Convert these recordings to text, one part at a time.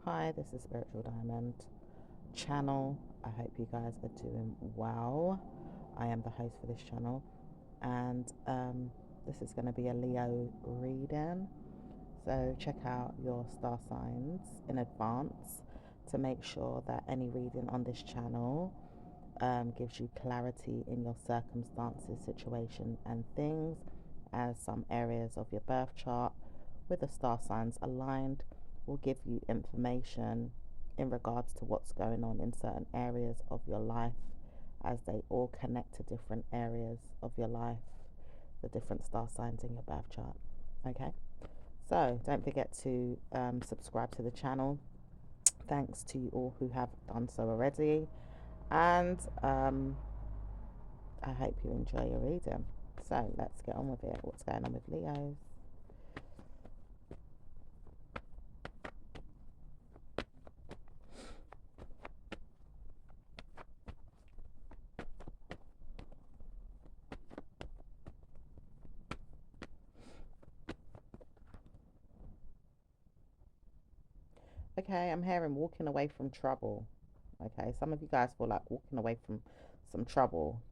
Hi, this is Spiritual Diamond channel. I hope you guys are doing well. I am the host for this channel, and this is going to be a Leo reading. So, check out your star signs in advance to make sure that any reading on this channel gives you clarity in your circumstances, situation, and things, as some areas of your birth chart with the star signs aligned will give you information in regards to what's going on in certain areas of your life, as they all connect to different areas of your life, the different star signs in your birth chart. Okay, so don't forget to subscribe to the channel. Thanks to you all who have done so already, and I hope you enjoy your reading. So let's get on with it. What's going on with Leos? Okay, I'm hearing walking away from trouble. Okay, some of you guys feel like walking away from some trouble.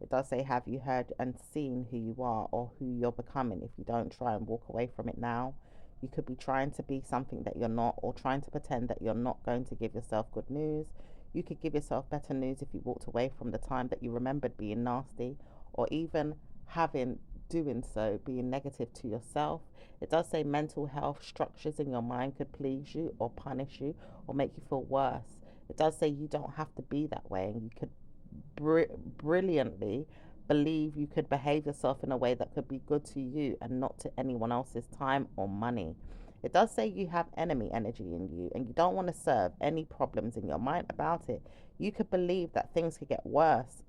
It does say, have you heard and seen who you are or who you're becoming? If you don't try and walk away from it now, you could be trying to be something that you're not, or trying to pretend that you're not going to give yourself good news. You could give yourself better news if you walked away from the time that you remembered being nasty, or even having doing so being negative to yourself. It does say mental health structures in your mind could please you or punish you or make you feel worse. It does say you don't have to be that way, and you could brilliantly believe you could behave yourself in a way that could be good to you and not to anyone else's time or money. It does say you have enemy energy in you and you don't want to serve any problems in your mind about it. You could believe that things could get worse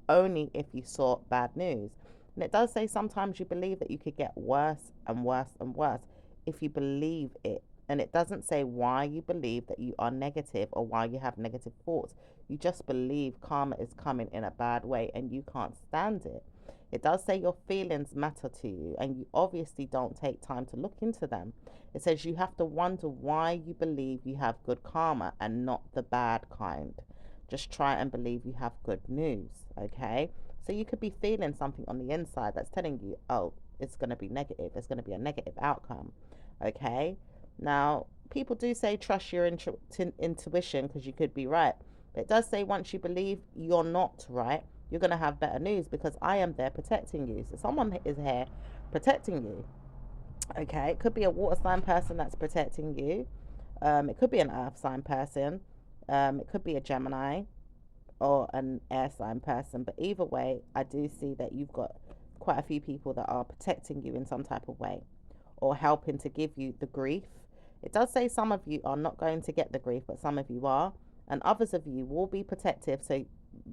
only if you saw bad news. And it does say sometimes you believe that you could get worse and worse and worse if you believe it. And it doesn't say why you believe that you are negative or why you have negative thoughts. You just believe karma is coming in a bad way and you can't stand it. It does say your feelings matter to you and you obviously don't take time to look into them. It says you have to wonder why you believe you have good karma and not the bad kind. Just try and believe you have good news, okay? So you could be feeling something on the inside that's telling you, oh, it's going to be negative. It's going to be a negative outcome, okay? Now, people do say trust your intuition because you could be right. But it does say once you believe you're not right, you're going to have better news because I am there protecting you. So someone is here protecting you, okay? It could be a water sign person that's protecting you. It could be an earth sign person. It could be a Gemini or an air sign person. But either way, I do see that you've got quite a few people that are protecting you in some type of way or helping to give you the grief. It does say some of you are not going to get the grief, but some of you are. And others of you will be protective. So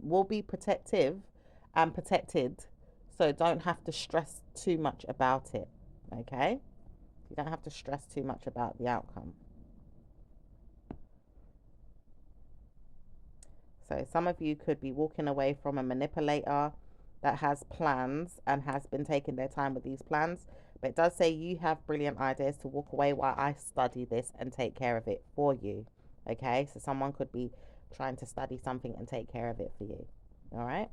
will be protective and protected. So don't have to stress too much about it. Okay? You don't have to stress too much about the outcome. So some of you could be walking away from a manipulator that has plans and has been taking their time with these plans. But it does say you have brilliant ideas to walk away while I study this and take care of it for you. Okay, so someone could be trying to study something and take care of it for you. All right.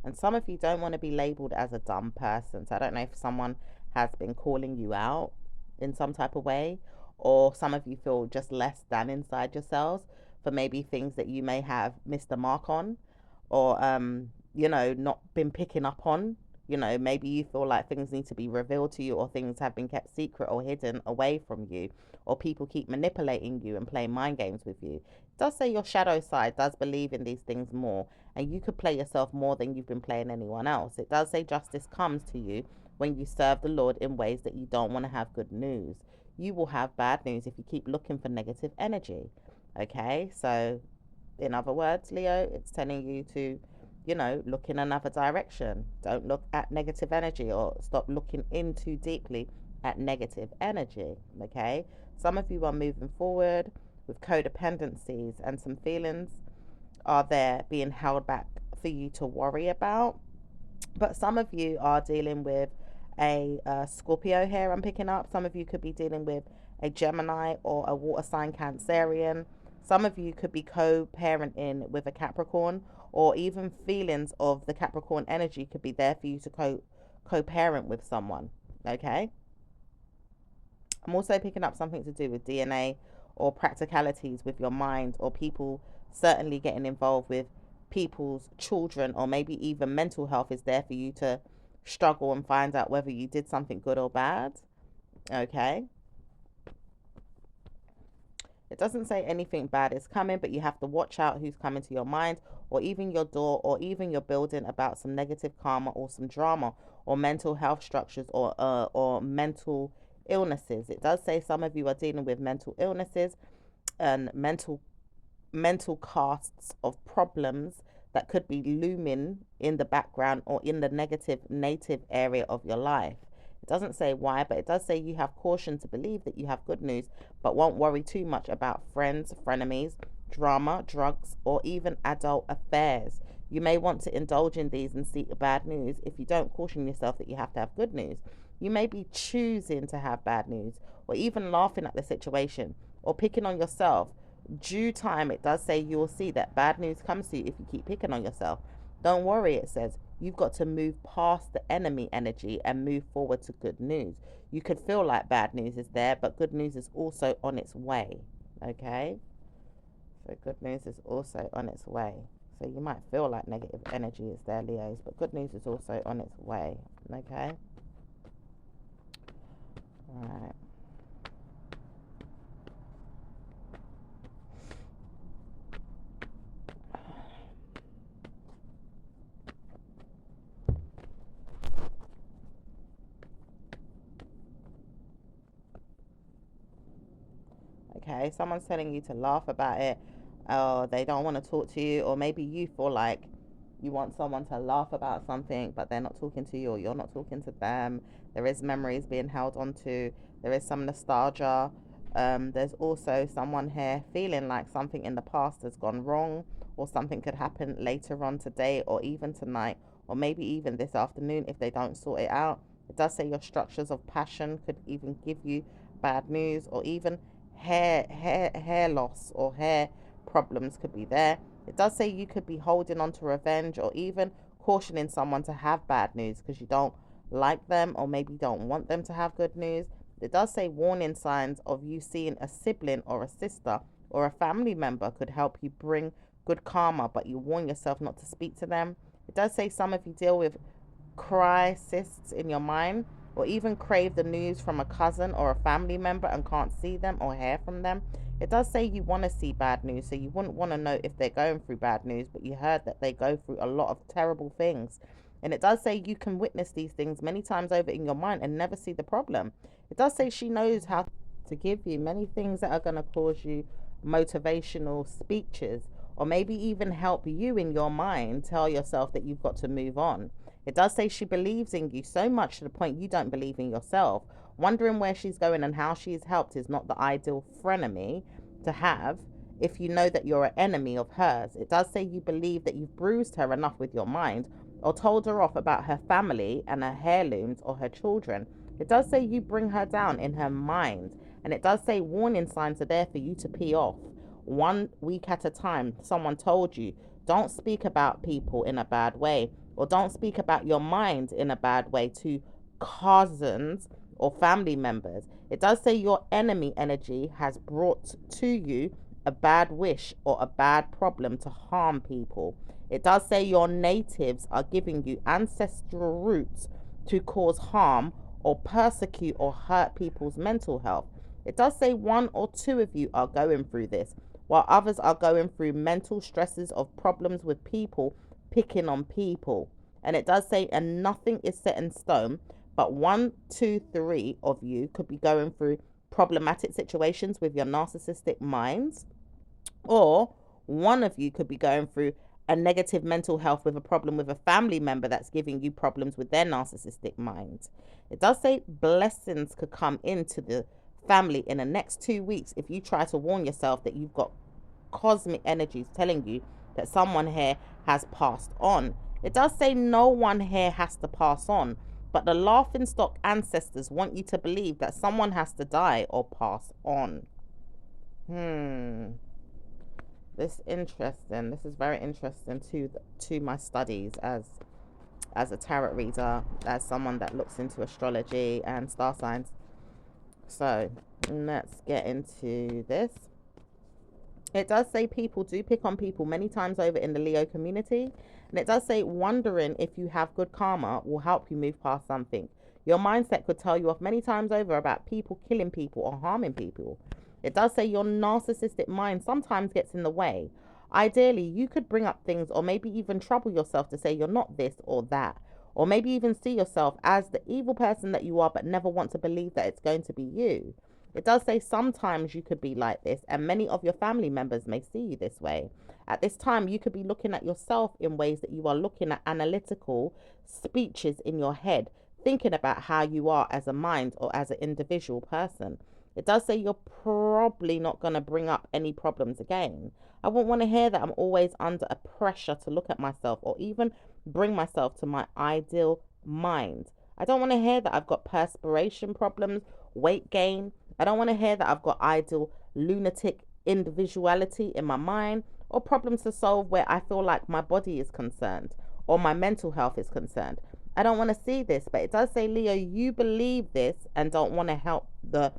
And some of you don't want to be labeled as a dumb person. So I don't know if someone has been calling you out in some type of way, or some of you feel just less than inside yourselves for maybe things that you may have missed the mark on, or not been picking up on. Maybe you feel like things need to be revealed to you, or things have been kept secret or hidden away from you, or people keep manipulating you and playing mind games with you. It does say your shadow side does believe in these things more, and you could play yourself more than you've been playing anyone else. It does say justice comes to you when you serve the Lord in ways that you don't want to have good news. You will have bad news if you keep looking for negative energy. Okay, so in other words, Leo, it's telling you to, look in another direction. Don't look at negative energy, or stop looking in too deeply at negative energy. Okay, some of you are moving forward with codependencies, and some feelings are there being held back for you to worry about. But some of you are dealing with a Scorpio here, I'm picking up. Some of you could be dealing with a Gemini or a water sign Cancerian. Some of you could be co-parenting with a Capricorn, or even feelings of the Capricorn energy could be there for you to co-parent with someone. Okay. I'm also picking up something to do with DNA or practicalities with your mind, or people certainly getting involved with people's children, or maybe even mental health is there for you to struggle and find out whether you did something good or bad. Okay. It doesn't say anything bad is coming, but you have to watch out who's coming to your mind, or even your door, or even your building, about some negative karma or some drama or mental health structures, or mental illnesses. It does say some of you are dealing with mental illnesses and mental casts of problems that could be looming in the background or in the negative native area of your life. It doesn't say why, but it does say you have caution to believe that you have good news, but won't worry too much about friends, frenemies, drama, drugs, or even adult affairs. You may want to indulge in these and seek bad news if you don't caution yourself that you have to have good news. You may be choosing to have bad news, or even laughing at the situation, or picking on yourself. Due time, it does say you will see that bad news comes to you if you keep picking on yourself. Don't worry, it says. You've got to move past the enemy energy and move forward to good news. You could feel like bad news is there, but good news is also on its way. Okay? So good news is also on its way. So you might feel like negative energy is there, Leos, but good news is also on its way. Okay? All right. Okay, someone's telling you to laugh about it, or they don't want to talk to you, or maybe you feel like you want someone to laugh about something, but they're not talking to you, or you're not talking to them. There is memories being held onto, there is some nostalgia. There's also someone here feeling like something in the past has gone wrong, or something could happen later on today, or even tonight, or maybe even this afternoon if they don't sort it out. It does say your structures of passion could even give you bad news, or even hair loss or hair problems could be there. It does say you could be holding on to revenge, or even cautioning someone to have bad news because you don't like them, or maybe don't want them to have good news. It does say warning signs of you seeing a sibling or a sister or a family member could help you bring good karma, but you warn yourself not to speak to them. It does say some of you deal with crises in your mind, or even crave the news from a cousin or a family member and can't see them or hear from them. It does say you want to see bad news, so you wouldn't want to know if they're going through bad news, but you heard that they go through a lot of terrible things. And it does say you can witness these things many times over in your mind and never see the problem. It does say she knows how to give you many things that are going to cause you motivational speeches, or maybe even help you in your mind tell yourself that you've got to move on. It does say she believes in you so much to the point you don't believe in yourself. Wondering where she's going and how she's helped is not the ideal frenemy to have if you know that you're an enemy of hers. It does say you believe that you've bruised her enough with your mind, or told her off about her family and her heirlooms or her children. It does say you bring her down in her mind. And it does say warning signs are there for you to pee off. 1 week at a time, someone told you, don't speak about people in a bad way, or don't speak about your mind in a bad way to cousins or family members. It does say your enemy energy has brought to you a bad wish or a bad problem to harm people. It does say your natives are giving you ancestral roots to cause harm or persecute or hurt people's mental health. It does say 1 or 2 of you are going through this, while others are going through mental stresses of problems with people picking on people. And it does say, and nothing is set in stone, but 1, 2, 3 of you could be going through problematic situations with your narcissistic minds, or one of you could be going through a negative mental health with a problem with a family member that's giving you problems with their narcissistic mind. It does say blessings could come into the family in the next 2 weeks if you try to warn yourself that you've got cosmic energies telling you that someone here has passed on. It does say no one here has to pass on, But the laughing stock ancestors want you to believe that someone has to die or pass on. This is interesting. This is very interesting to my studies as a tarot reader, as someone that looks into astrology and star signs. So let's get into this. It does say people do pick on people many times over in the Leo community. And it does say wondering if you have good karma will help you move past something. Your mindset could tell you off many times over about people killing people or harming people. It does say your narcissistic mind sometimes gets in the way. Ideally, you could bring up things or maybe even trouble yourself to say you're not this or that. Or maybe even see yourself as the evil person that you are, but never want to believe that it's going to be you. It does say sometimes you could be like this, and many of your family members may see you this way. At this time, you could be looking at yourself in ways that you are looking at analytical speeches in your head, thinking about how you are as a mind or as an individual person. It does say you're probably not going to bring up any problems again. I wouldn't want to hear that I'm always under a pressure to look at myself or even bring myself to my ideal mind. I don't want to hear that I've got perspiration problems, weight gain. I don't want to hear that I've got ideal lunatic individuality in my mind or problems to solve where I feel like my body is concerned or my mental health is concerned. I don't want to see this, but it does say, Leo, you believe this and don't want to help the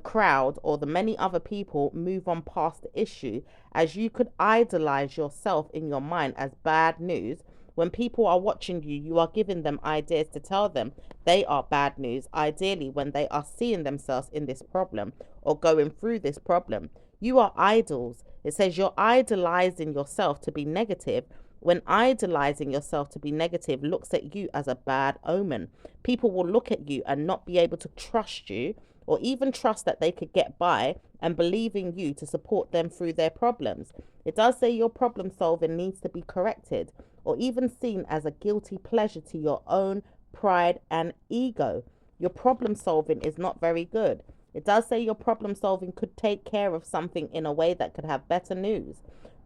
crowd or the many other people move on past the issue, as you could idolize yourself in your mind as bad news. When people are watching you, you are giving them ideas to tell them they are bad news, ideally when they are seeing themselves in this problem or going through this problem. You are idols. It says you're idolizing yourself to be negative, when idolizing yourself to be negative looks at you as a bad omen. People will look at you and not be able to trust you or even trust that they could get by and believe in you to support them through their problems. It does say your problem solving needs to be corrected or even seen as a guilty pleasure to your own pride and ego. Your problem solving is not very good. It does say your problem solving could take care of something in a way that could have better news.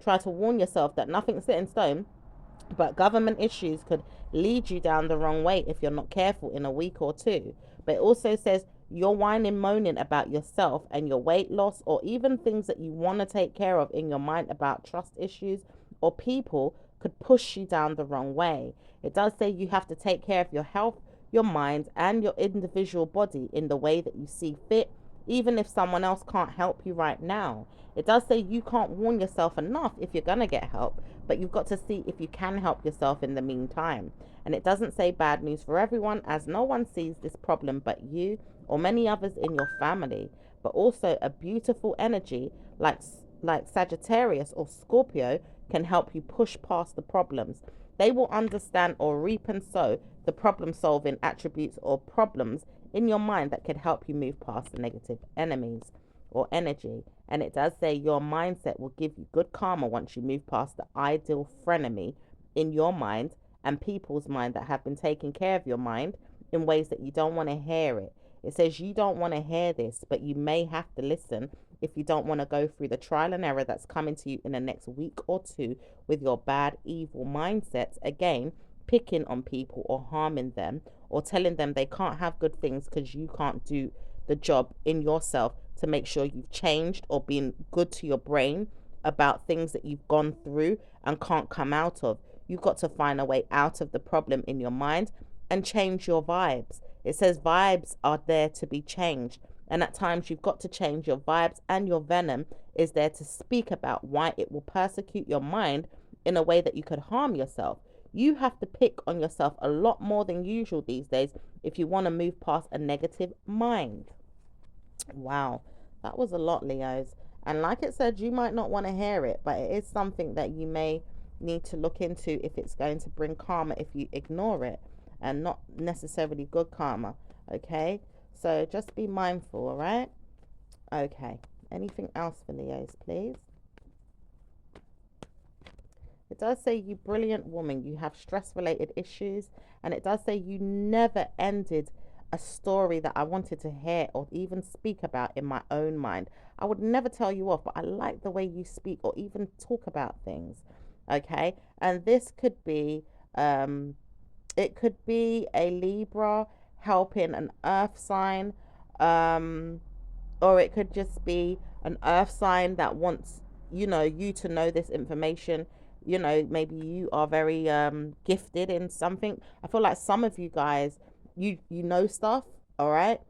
Try to warn yourself that nothing's set in stone, but government issues could lead you down the wrong way if you're not careful in a week or two. But it also says you're whining, moaning about yourself and your weight loss, or even things that you want to take care of in your mind about trust issues or people could push you down the wrong way. It does say you have to take care of your health, your mind, and your individual body in the way that you see fit, even if someone else can't help you right now. It does say you can't warn yourself enough if you're going to get help, but you've got to see if you can help yourself in the meantime. And it doesn't say bad news for everyone, as no one sees this problem but you or many others in your family. But also a beautiful energy like Sagittarius or Scorpio can help you push past the problems. They will understand or reap and sow the problem solving attributes or problems in your mind that could help you move past the negative enemies or energy. And it does say your mindset will give you good karma once you move past the ideal frenemy in your mind and people's mind that have been taking care of your mind in ways that you don't want to hear it. It says you don't want to hear this, but you may have to listen if you don't want to go through the trial and error that's coming to you in the next week or two with your bad, evil mindsets. Again, picking on people or harming them or telling them they can't have good things because you can't do the job in yourself to make sure you've changed or been good to your brain about things that you've gone through and can't come out of. You've got to find a way out of the problem in your mind and change your vibes. It says vibes are there to be changed. And at times you've got to change your vibes, and your venom is there to speak about why it will persecute your mind in a way that you could harm yourself. You have to pick on yourself a lot more than usual these days if you want to move past a negative mind. Wow, that was a lot, Leos. And like it said, you might not want to hear it, but it is something that you may need to look into if it's going to bring karma if you ignore it, and not necessarily good karma. Okay, so just be mindful. All right. Okay, anything else for Leos, please? It does say, you brilliant woman, you have stress related issues. And it does say you never ended a story that I wanted to hear or even speak about in my own mind. I would never tell you off, but I like the way you speak or even talk about things. Okay, and this could be It could be a Libra helping an earth sign, um, or it could just be an earth sign that wants, you to know this information. Maybe you are very gifted in something. I feel like some of you guys, you know stuff, all right?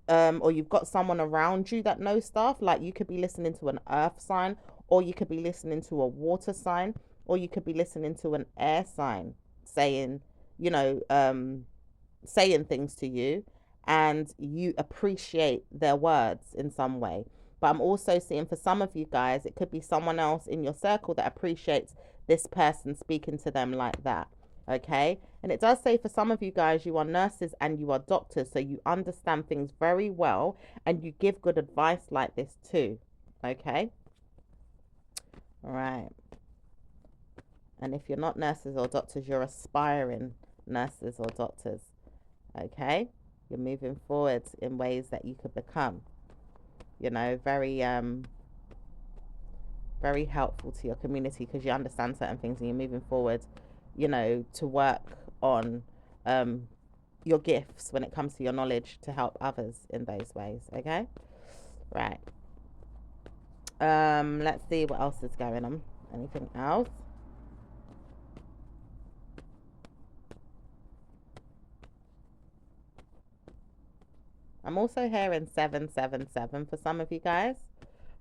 Or you've got someone around you that knows stuff. Like you could be listening to an earth sign, or you could be listening to a water sign, or you could be listening to an air sign saying, you know, saying things to you, and you appreciate their words in some way. But I'm also seeing for some of you guys, it could be someone else in your circle that appreciates this person speaking to them like that. Okay. And it does say for some of you guys, you are nurses and you are doctors. So you understand things very well and you give good advice like this too. Okay. All right. And if you're not nurses or doctors, you're aspiring nurses or doctors. Okay. You're moving forward in ways that you could become, very helpful to your community because you understand certain things and you're moving forward, to work on um, your gifts when it comes to your knowledge to help others in those ways. Okay, right. Let's see what else is going on. Anything else? I'm also hearing 777 for some of you guys.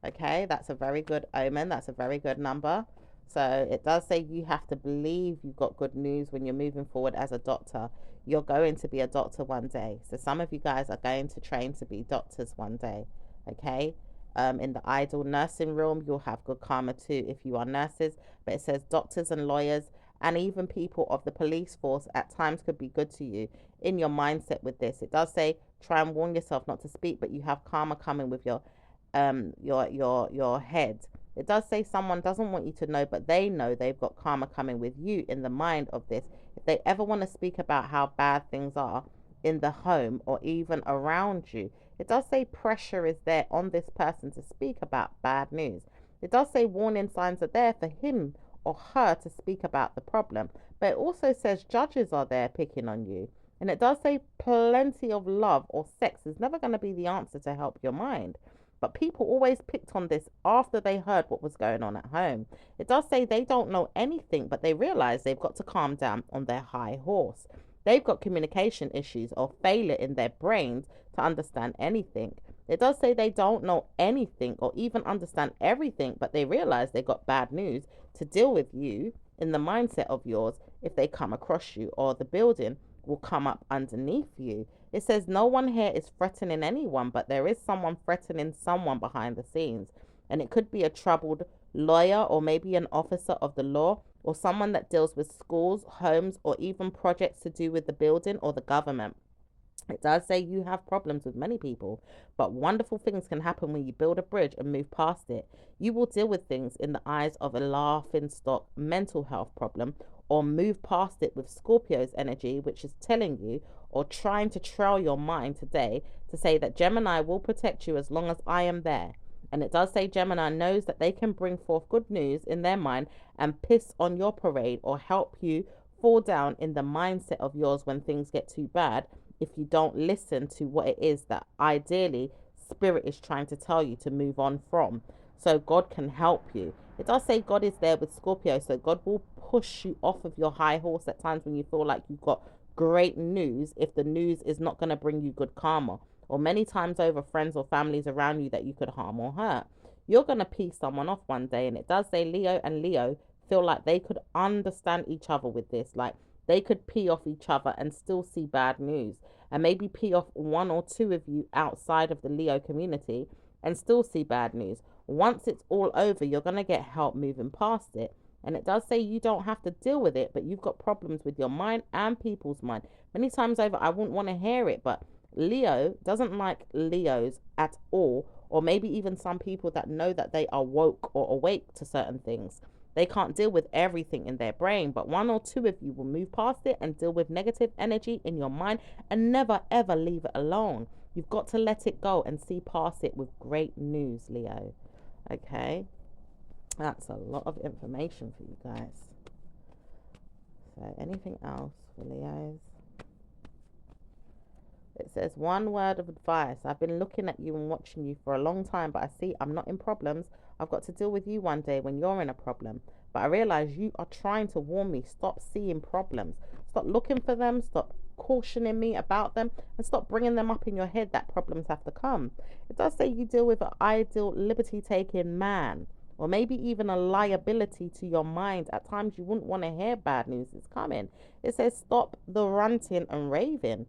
Okay, that's a very good omen. That's a very good number. So it does say you have to believe you've got good news when you're moving forward as a doctor. You're going to be a doctor one day. So some of you guys are going to train to be doctors one day. Okay. In the ideal nursing realm, you'll have good karma too if you are nurses. But it says doctors and lawyers and even people of the police force at times could be good to you in your mindset with this. It does say try and warn yourself not to speak, but you have karma coming with your head. It does say someone doesn't want you to know, but they know they've got karma coming with you in the mind of this. If they ever want to speak about how bad things are in the home or even around you, it does say pressure is there on this person to speak about bad news. It does say warning signs are there for him or her to speak about the problem, but it also says judges are there picking on you. And it does say plenty of love or sex is never going to be the answer to help your mind. But people always picked on this after they heard what was going on at home. It does say they don't know anything, but they realize they've got to calm down on their high horse. They've got communication issues or failure in their brains to understand anything. It does say they don't know anything or even understand everything, but they realize they got bad news to deal with you in the mindset of yours if they come across you, or the building will come up underneath you. It says no one here is threatening anyone, but there is someone threatening someone behind the scenes. And it could be a troubled lawyer or maybe an officer of the law or someone that deals with schools, homes, or even projects to do with the building or the government. It does say you have problems with many people, but wonderful things can happen when you build a bridge and move past it. You will deal with things in the eyes of a laughing stock mental health problem or move past it with Scorpio's energy, which is telling you or trying to trail your mind today to say that Gemini will protect you as long as I am there. And it does say Gemini knows that they can bring forth good news in their mind and piss on your parade or help you fall down in the mindset of yours when things get too bad if you don't listen to what it is that ideally spirit is trying to tell you to move on from. So God can help you. It does say God is there with Scorpio, so God will push you off of your high horse at times when you feel like you've got great news if the news is not going to bring you good karma, or many times over friends or families around you that you could harm or hurt. You're going to piece someone off one day, and it does say Leo and Leo feel like they could understand each other with this. Like they could pee off each other and still see bad news, and maybe pee off one or two of you outside of the Leo community and still see bad news. Once it's all over, you're going to get help moving past it. And it does say you don't have to deal with it, but you've got problems with your mind and people's mind. Many times over, I wouldn't want to hear it, but Leo doesn't like Leos at all, or maybe even some people that know that they are woke or awake to certain things. They can't deal with everything in their brain, but one or two of you will move past it and deal with negative energy in your mind and never ever leave it alone. You've got to let it go and see past it with great news, Leo. Okay, that's a lot of information for you guys. So, anything else for Leos. It says, one word of advice. I've been looking at you and watching you for a long time, but I see I'm not in problems. I've got to deal with you one day when you're in a problem. But I realize you are trying to warn me. Stop seeing problems. Stop looking for them. Stop cautioning me about them. And stop bringing them up in your head that problems have to come. It does say you deal with an ideal liberty-taking man, or maybe even a liability to your mind. At times you wouldn't want to hear bad news is coming. It says stop the ranting and raving.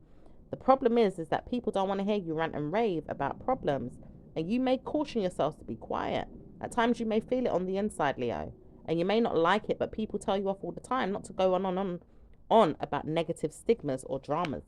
The problem is that people don't want to hear you rant and rave about problems. And you may caution yourselves to be quiet. At times you may feel it on the inside, Leo. And you may not like it, but people tell you off all the time not to go on about negative stigmas or dramas.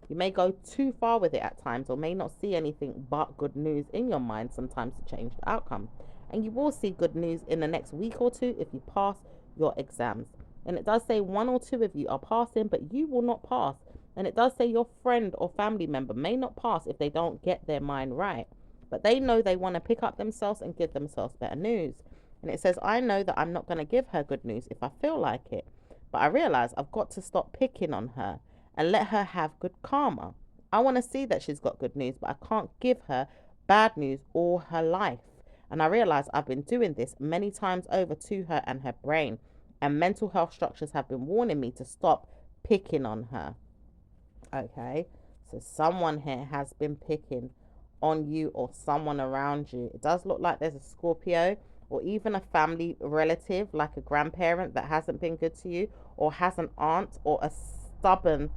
You may go too far with it at times, or may not see anything but good news in your mind sometimes to change the outcome. And you will see good news in the next week or two if you pass your exams. And it does say one or two of you are passing, but you will not pass. And it does say your friend or family member may not pass if they don't get their mind right. But they know they want to pick up themselves and give themselves better news. And it says, I know that I'm not going to give her good news if I feel like it. But I realize I've got to stop picking on her and let her have good karma. I want to see that she's got good news, but I can't give her bad news all her life. And I realize I've been doing this many times over to her and her brain. And mental health structures have been warning me to stop picking on her. Okay, so someone here has been picking on you or someone around you. It does look like there's a Scorpio or even a family relative, like a grandparent that hasn't been good to you, or has an aunt or a stubborn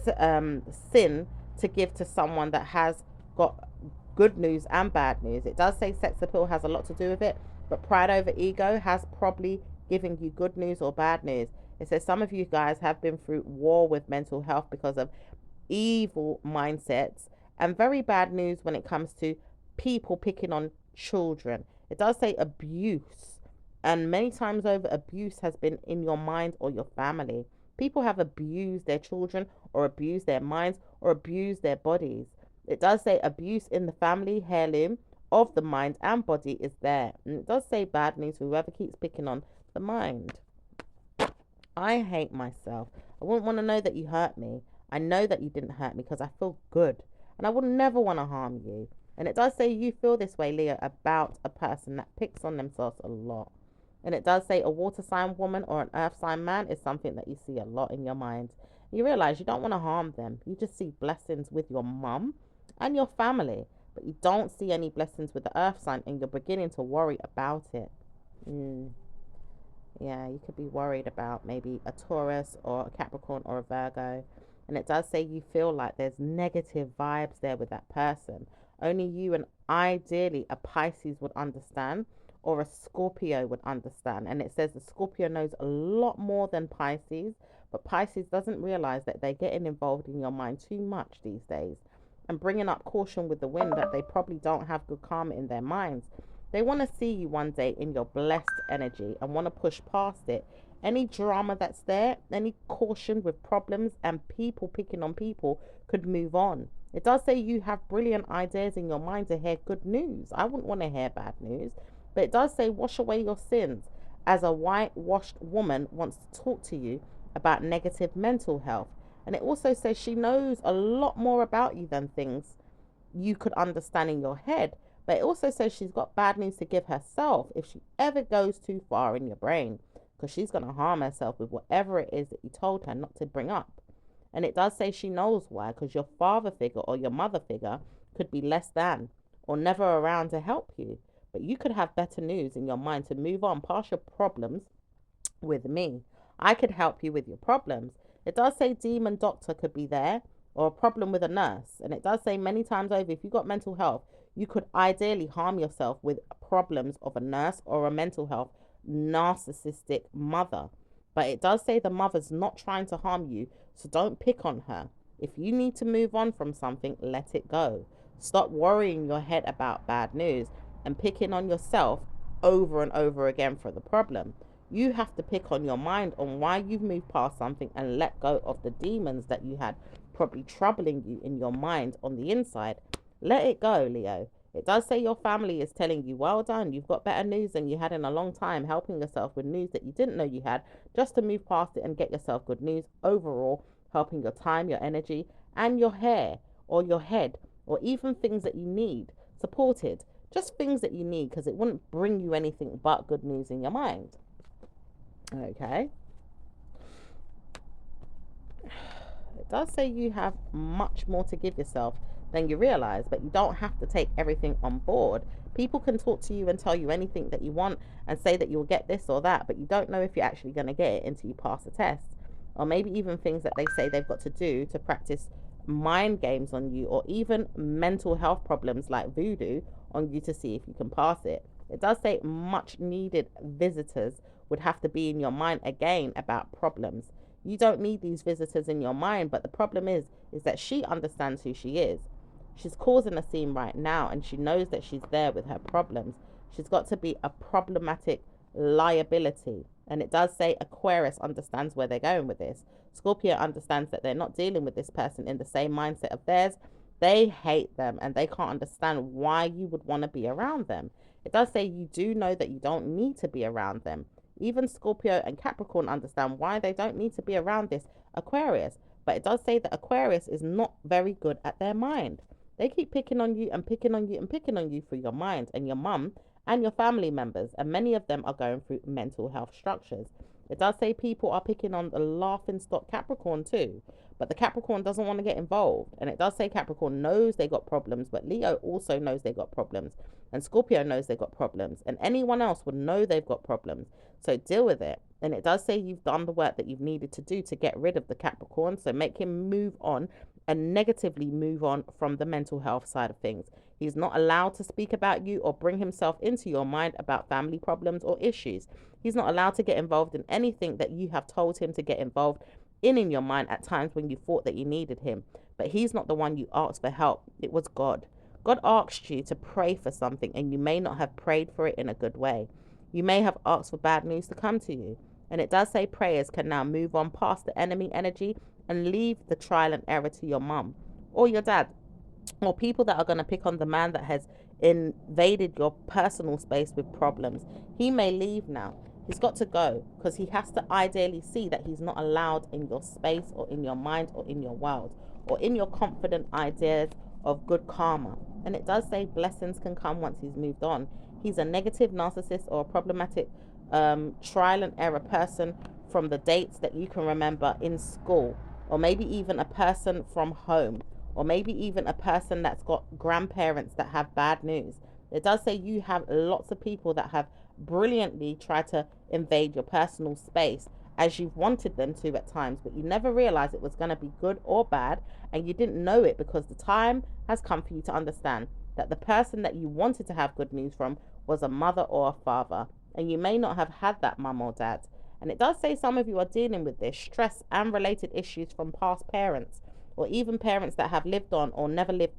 sin to give to someone that has got good news and bad news. It does say sex appeal has a lot to do with it, but pride over ego has probably given you good news or bad news. It says some of you guys have been through war with mental health because of evil mindsets, and very bad news when it comes to people picking on children. It does say abuse, and many times over, abuse has been in your mind or your family. People have abused their children or abused their minds or abused their bodies. It does say abuse in the family heirloom of the mind and body is there. And it does say bad news for whoever keeps picking on the mind. I hate myself. I wouldn't want to know that you hurt me. I know that you didn't hurt me because I feel good. And I would never want to harm you. And it does say you feel this way, Leo, about a person that picks on themselves a lot. And it does say a water sign woman or an earth sign man is something that you see a lot in your mind. You realize you don't want to harm them. You just see blessings with your mum and your family. But you don't see any blessings with the earth sign, and you're beginning to worry about it. Yeah, you could be worried about maybe a Taurus or a Capricorn or a Virgo. And it does say you feel like there's negative vibes there with that person. Only you and ideally a Pisces would understand, or a Scorpio would understand. And it says the Scorpio knows a lot more than Pisces, but Pisces doesn't realize that they're getting involved in your mind too much these days and bringing up caution with the wind that they probably don't have good karma in their minds. They want to see you one day in your blessed energy and want to push past it. Any drama that's there, any caution with problems and people picking on people could move on. It does say you have brilliant ideas in your mind to hear good news. I wouldn't want to hear bad news. But it does say wash away your sins, as a whitewashed woman wants to talk to you about negative mental health. And it also says she knows a lot more about you than things you could understand in your head. But it also says she's got bad news to give herself if she ever goes too far in your brain, because she's going to harm herself with whatever it is that you told her not to bring up. And it does say she knows why, because your father figure or your mother figure could be less than or never around to help you. But you could have better news in your mind to move on past your problems with me. I could help you with your problems. It does say demon doctor could be there, or a problem with a nurse. And it does say many times over, if you've got mental health, you could ideally harm yourself with problems of a nurse or a mental health narcissistic mother. But it does say the mother's not trying to harm you, so don't pick on her. If you need to move on from something, let it go. Stop worrying your head about bad news and picking on yourself over and over again for the problem. You have to pick on your mind on why you've moved past something and let go of the demons that you had probably troubling you in your mind on the inside. Let it go, Leo. It does say your family is telling you, well done, you've got better news than you had in a long time, helping yourself with news that you didn't know you had, just to move past it and get yourself good news overall, helping your time, your energy, and your hair or your head, or even things that you need supported. Just things that you need, because it wouldn't bring you anything but good news in your mind. Okay. It does say you have much more to give yourself than you realize, but you don't have to take everything on board. People can talk to you and tell you anything that you want and say that you'll get this or that, but you don't know if you're actually going to get it until you pass the test. Or maybe even things that they say they've got to do to practice mind games on you, or even mental health problems like voodoo on you to see if you can pass it. It does say much needed visitors would have to be in your mind again about problems. You don't need these visitors in your mind, but the problem is that she understands who she is. She's causing a scene right now, and she knows that she's there with her problems. She's got to be a problematic liability. And it does say Aquarius understands where they're going with this. Scorpio understands that they're not dealing with this person in the same mindset of theirs. They hate them and they can't understand why you would want to be around them. It does say you do know that you don't need to be around them. Even Scorpio and Capricorn understand why they don't need to be around this Aquarius. But it does say that Aquarius is not very good at their mind. They keep picking on you and picking on you and picking on you for your mind and your mum and your family members. And many of them are going through mental health structures. It does say people are picking on the laughing stock Capricorn too. But the Capricorn doesn't want to get involved. And it does say Capricorn knows they got problems, but Leo also knows they got problems. And Scorpio knows they got problems. And anyone else would know they've got problems. So deal with it. And it does say you've done the work that you've needed to do to get rid of the Capricorn. So make him move on and negatively move on from the mental health side of things. He's not allowed to speak about you or bring himself into your mind about family problems or issues. He's not allowed to get involved in anything that you have told him to get involved in your mind at times when you thought that you needed him. But he's not the one you asked for help. It was God. God asked you to pray for something, and you may not have prayed for it in a good way. You may have asked for bad news to come to you. And it does say prayers can now move on past the enemy energy and leave the trial and error to your mum or your dad, or people that are going to pick on the man that has invaded your personal space with problems. He may leave now. He's got to go, because he has to ideally see that he's not allowed in your space or in your mind or in your world or in your confident ideas of good karma. And it does say blessings can come once he's moved on. He's a negative narcissist or a problematic trial and error person from the dates that you can remember in school, or maybe even a person from home, or maybe even a person that's got grandparents that have bad news. It does say you have lots of people that have brilliantly tried to invade your personal space as you've wanted them to at times, but you never realized it was going to be good or bad, and you didn't know it because the time has come for you to understand that the person that you wanted to have good news from was a mother or a father, and you may not have had that mum or dad. And it does say some of you are dealing with this stress and related issues from past parents, or even parents that have lived on or never lived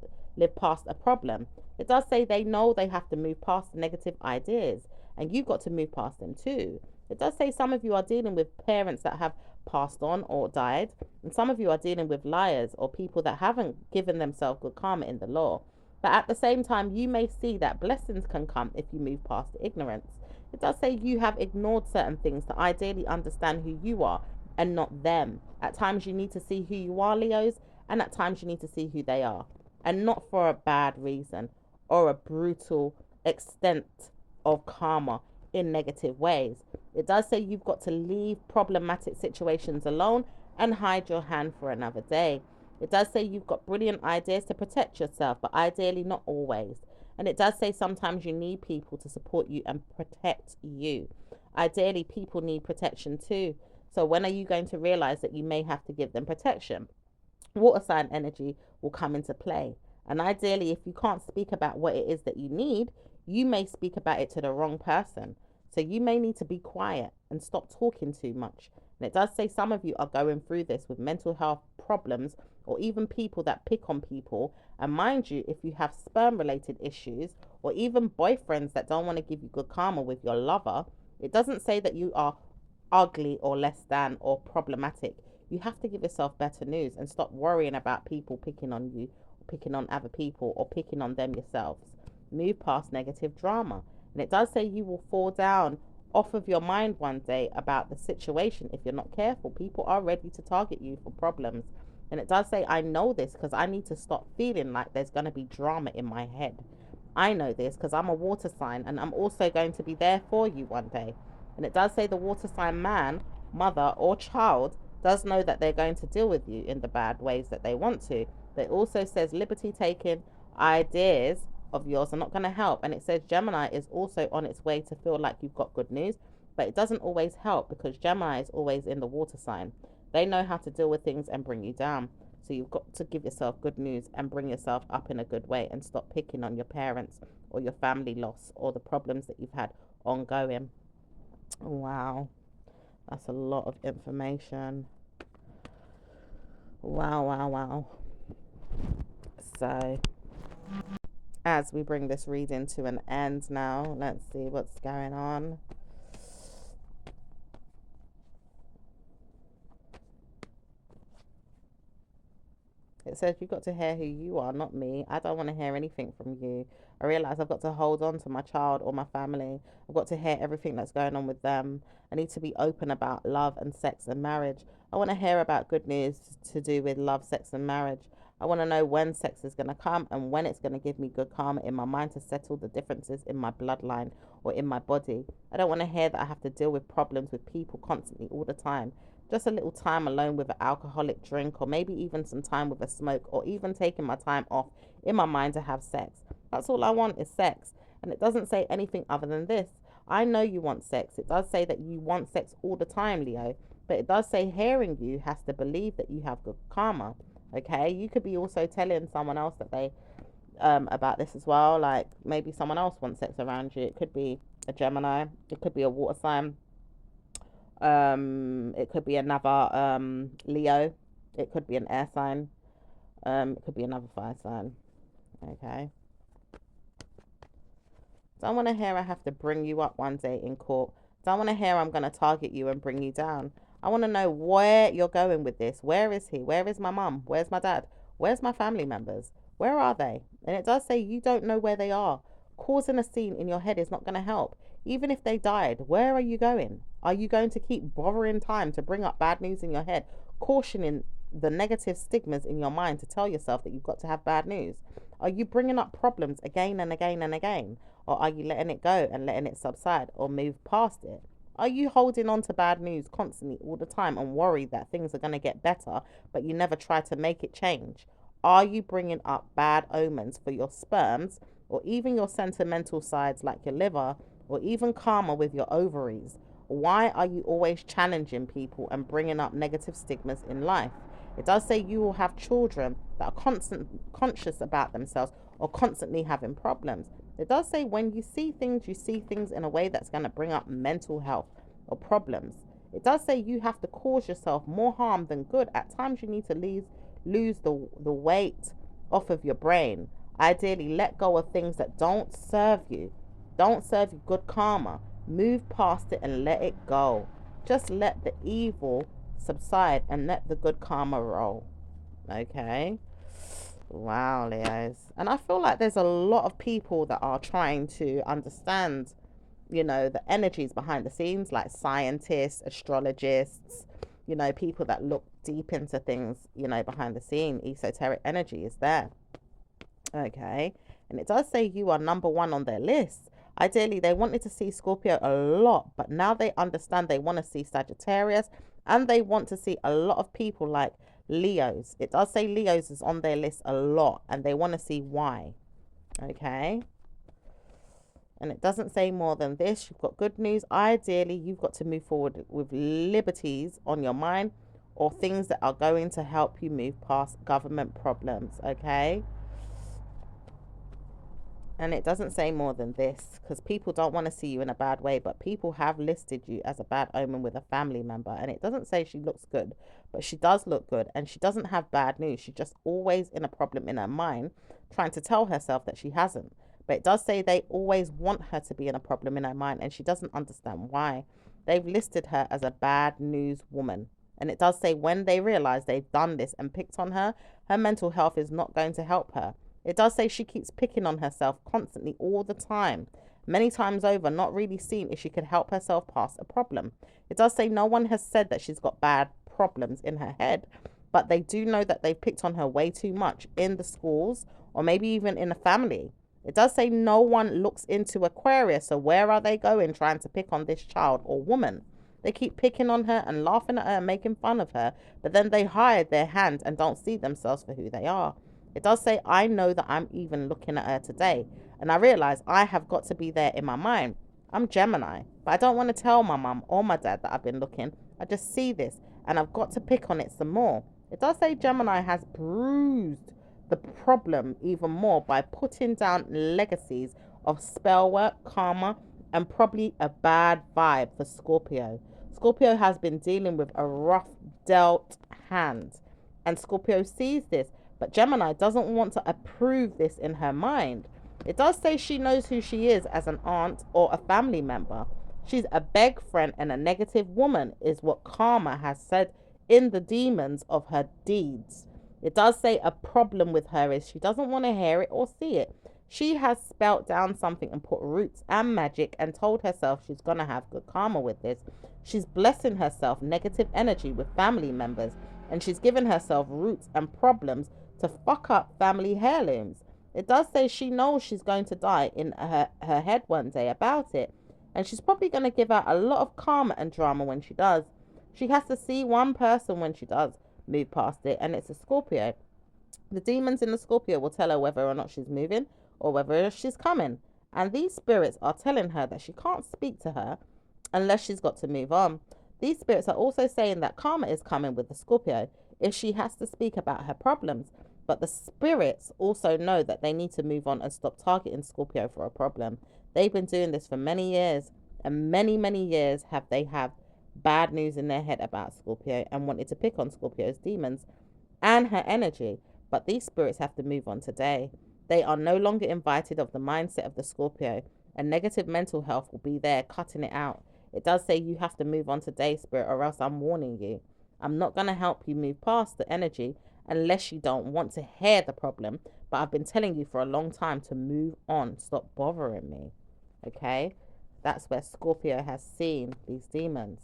past a problem. It does say they know they have to move past the negative ideas, and you've got to move past them too. It does say some of you are dealing with parents that have passed on or died, and some of you are dealing with liars or people that haven't given themselves good karma in the law. But at the same time, you may see that blessings can come if you move past the ignorance. It does say you have ignored certain things to ideally understand who you are and not them. At times you need to see who you are, Leos, and at times you need to see who they are, and not for a bad reason or a brutal extent of karma in negative ways. It does say you've got to leave problematic situations alone and hide your hand for another day. It does say you've got brilliant ideas to protect yourself, but ideally not always. And it does say sometimes you need people to support you and protect you. Ideally, people need protection too. So when are you going to realize that you may have to give them protection? Water sign energy will come into play. And ideally, if you can't speak about what it is that you need, you may speak about it to the wrong person. So you may need to be quiet and stop talking too much. And it does say some of you are going through this with mental health problems, or even people that pick on people. And mind you, if you have sperm related issues, or even boyfriends that don't want to give you good karma with your lover, it doesn't say that you are ugly or less than or problematic. You have to give yourself better news and stop worrying about people picking on you, or picking on other people, or picking on them yourselves. Move past negative drama. And it does say you will fall down off of your mind one day about the situation if you're not careful. People are ready to target you for problems. And it does say, I know this because I need to stop feeling like there's going to be drama in my head. I know this because I'm a water sign and I'm also going to be there for you one day. And it does say the water sign man, mother, or child does know that they're going to deal with you in the bad ways that they want to. But it also says liberty taking ideas of yours are not going to help. And it says Gemini is also on its way to feel like you've got good news, but it doesn't always help because Gemini is always in the water sign. They know how to deal with things and bring you down. So you've got to give yourself good news and bring yourself up in a good way and stop picking on your parents or your family loss or the problems that you've had ongoing. Wow, that's a lot of information. Wow, wow, wow. So as we bring this reading to an end now, let's see what's going on. It says you've got to hear who you are, not me. I don't want to hear anything from you. I realize I've got to hold on to my child or my family. I've got to hear everything that's going on with them. I need to be open about love and sex and marriage. I want to hear about good news to do with love, sex, and marriage. I want to know when sex is going to come and when it's going to give me good karma in my mind to settle the differences in my bloodline or in my body. I don't want to hear that I have to deal with problems with people constantly all the time. Just a little time alone with an alcoholic drink, or maybe even some time with a smoke, or even taking my time off in my mind to have sex. That's all I want is sex. And it doesn't say anything other than this. I know you want sex. It does say that you want sex all the time, Leo. But it does say hearing you has to believe that you have good karma. Okay? You could be also telling someone else that they about this as well. Like maybe someone else wants sex around you. It could be a Gemini. It could be a water sign. It could be another Leo. It could be an air sign. It could be another fire sign. Okay. Don't want to hear I have to bring you up one day in court. Don't want to hear I'm going to target you and bring you down. I want to know where you're going with this. Where is he? Where is my mum? Where's my dad? Where's my family members? Where are they? And it does say you don't know where they are. Causing a scene in your head is not going to help. Even if they died, where are you going? Are you going to keep borrowing time to bring up bad news in your head, cautioning the negative stigmas in your mind to tell yourself that you've got to have bad news? Are you bringing up problems again and again and again? Or are you letting it go and letting it subside or move past it? Are you holding on to bad news constantly all the time and worried that things are going to get better, but you never try to make it change? Are you bringing up bad omens for your sperms or even your sentimental sides like your liver or even karma with your ovaries? Why are you always challenging people and bringing up negative stigmas in life? It does say you will have children that are conscious about themselves or constantly having problems. It does say when you see things in a way that's going to bring up mental health or problems. It does say you have to cause yourself more harm than good. At times you need to lose the weight off of your brain. Ideally, let go of things that don't serve you. Don't serve you good karma. Move past it and let it go. Just let the evil subside and let the good karma roll. Okay? Wow, Leos. And I feel like there's a lot of people that are trying to understand, the energies behind the scenes, like scientists, astrologists, people that look deep into things, behind the scene. Esoteric energy is there. Okay. And it does say you are number one on their list. Ideally, they wanted to see Scorpio a lot, but now they understand they want to see Sagittarius and they want to see a lot of people like Leos. It does say Leos is on their list a lot and they want to see why. Okay. And it doesn't say more than this. You've got good news. Ideally, you've got to move forward with liberties on your mind or things that are going to help you move past government problems. Okay. And it doesn't say more than this because people don't want to see you in a bad way, but people have listed you as a bad omen with a family member. And it doesn't say she looks good, but she does look good and she doesn't have bad news. She's just always in a problem in her mind, trying to tell herself that she hasn't. But it does say they always want her to be in a problem in her mind and she doesn't understand why. They've listed her as a bad news woman. And it does say when they realize they've done this and picked on her, her mental health is not going to help her. It does say she keeps picking on herself constantly all the time, many times over, not really seeing if she could help herself past a problem. It does say no one has said that she's got bad problems in her head, but they do know that they've picked on her way too much in the schools or maybe even in a family. It does say no one looks into Aquarius, so where are they going trying to pick on this child or woman? They keep picking on her and laughing at her and making fun of her, but then they hide their hands and don't see themselves for who they are. It does say, I know that I'm even looking at her today, and I realize I have got to be there in my mind. I'm Gemini, but I don't want to tell my mum or my dad that I've been looking. I just see this, and I've got to pick on it some more. It does say Gemini has bruised the problem even more by putting down legacies of spell work, karma, and probably a bad vibe for Scorpio. Scorpio has been dealing with a rough dealt hand, and Scorpio sees this, but Gemini doesn't want to approve this in her mind. It does say she knows who she is as an aunt or a family member. She's a beg friend and a negative woman, is what karma has said in the demons of her deeds. It does say a problem with her is she doesn't want to hear it or see it. She has spelt down something and put roots and magic and told herself she's going to have good karma with this. She's blessing herself negative energy with family members, and she's given herself roots and problems to fuck up family heirlooms. It does say she knows she's going to die in her head one day about it, and she's probably going to give out a lot of karma and drama when she does. She has to see one person when she does move past it, and it's a Scorpio. The demons in the Scorpio will tell her whether or not she's moving or whether she's coming. And these spirits are telling her that she can't speak to her unless she's got to move on. These spirits are also saying that karma is coming with the Scorpio if she has to speak about her problems. But the spirits also know that they need to move on and stop targeting Scorpio for a problem. They've been doing this for many years, and many years they have bad news in their head about Scorpio and wanted to pick on Scorpio's demons and her energy. But these spirits have to move on today. They are no longer invited of the mindset of the Scorpio, and negative mental health will be there cutting it out. It does say you have to move on today, spirit, or else I'm warning you. I'm not going to help you move past the energy unless you don't want to hear the problem. But I've been telling you for a long time to move on. Stop bothering me. Okay? That's where Scorpio has seen these demons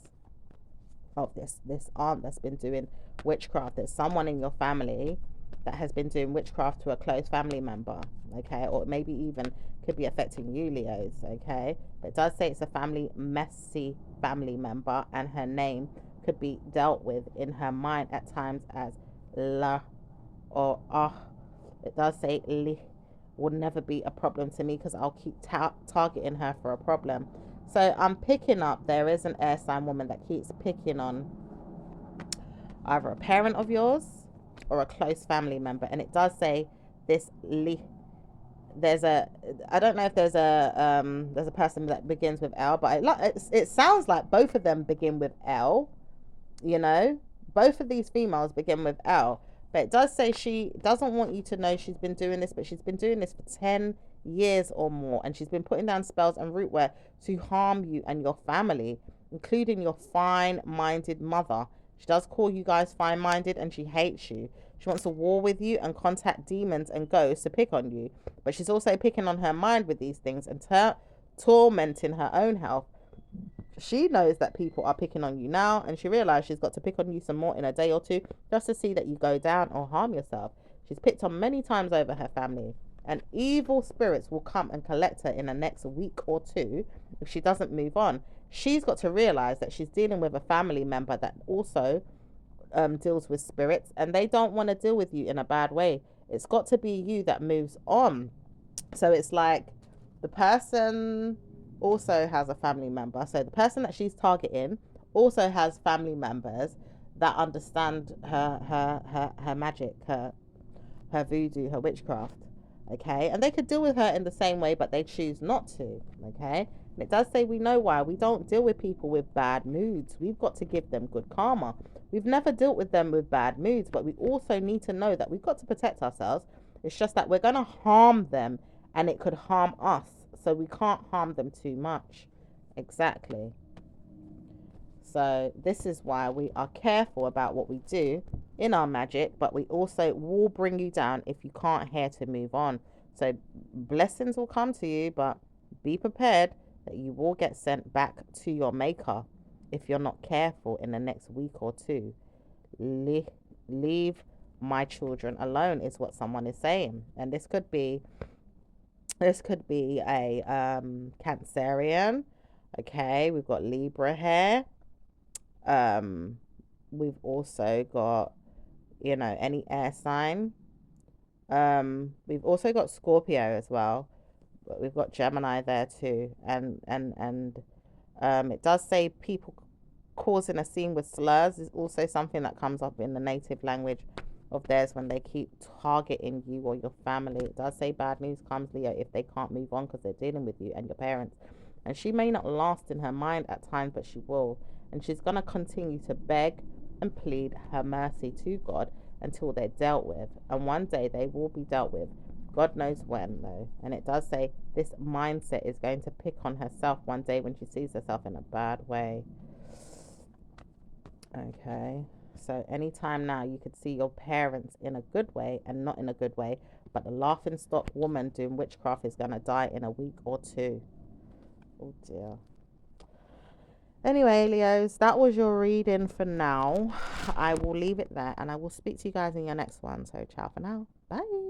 of this aunt that's been doing witchcraft. There's someone in your family that has been doing witchcraft to a close family member, okay, or maybe even could be affecting you, Leos, okay. But it does say it's a messy family member, and her name could be dealt with in her mind at times as La or Ah. It does say Li will never be a problem to me because I'll keep targeting her for a problem. So I'm picking up there is an air sign woman that keeps picking on either a parent of yours or a close family member. And it does say this I don't know if there's a person that begins with L, but it sounds like both of them begin with L, you know. Both of these females begin with L. But it does say she doesn't want you to know she's been doing this, but she's been doing this for 10 years or more, and she's been putting down spells and rootware to harm you and your family, including your fine-minded mother. She does call you guys fine-minded, and she hates you. She wants to war with you and contact demons and ghosts to pick on you, but she's also picking on her mind with these things and tormenting her own health. She knows that people are picking on you now, and she realized she's got to pick on you some more in a day or two just to see that you go down or harm yourself. She's picked on many times over her family, and evil spirits will come and collect her in the next week or two if she doesn't move on. She's got to realize that she's dealing with a family member that also deals with spirits, and they don't want to deal with you in a bad way. It's got to be you that moves on. So it's like the person also has a family member. So the person that she's targeting also has family members that understand her magic, her voodoo, her witchcraft. Okay, and they could deal with her in the same way, but they choose not to. Okay, and it does say we know why. We don't deal with people with bad moods. We've got to give them good karma. We've never dealt with them with bad moods, but we also need to know that we've got to protect ourselves. It's just that we're going to harm them, and it could harm us. So we can't harm them too much. Exactly. So this is why we are careful about what we do in our magic, but we also will bring you down if you can't hear to move on. So blessings will come to you, but be prepared that you will get sent back to your maker if you're not careful in the next week or two. Leave my children alone is what someone is saying. And this could be a Cancerian. Okay, we've got Libra here. Um, we've also got, any air sign. We've also got Scorpio as well, but we've got Gemini there too. And it does say people causing a scene with slurs is also something that comes up in the native language of theirs when they keep targeting you or your family. It does say bad news comes, Leo, if they can't move on because they're dealing with you and your parents. And she may not last in her mind at times, but she will. And she's going to continue to beg and plead her mercy to God until they're dealt with. And one day they will be dealt with. God knows when, though. And it does say this mindset is going to pick on herself one day when she sees herself in a bad way. Okay. So anytime now you could see your parents in a good way and not in a good way, but the laughing stock woman doing witchcraft is going to die in a week or two. Oh dear. Anyway, Leos, that was your reading for now. I will leave it there and I will speak to you guys in your next one. So ciao for now. Bye.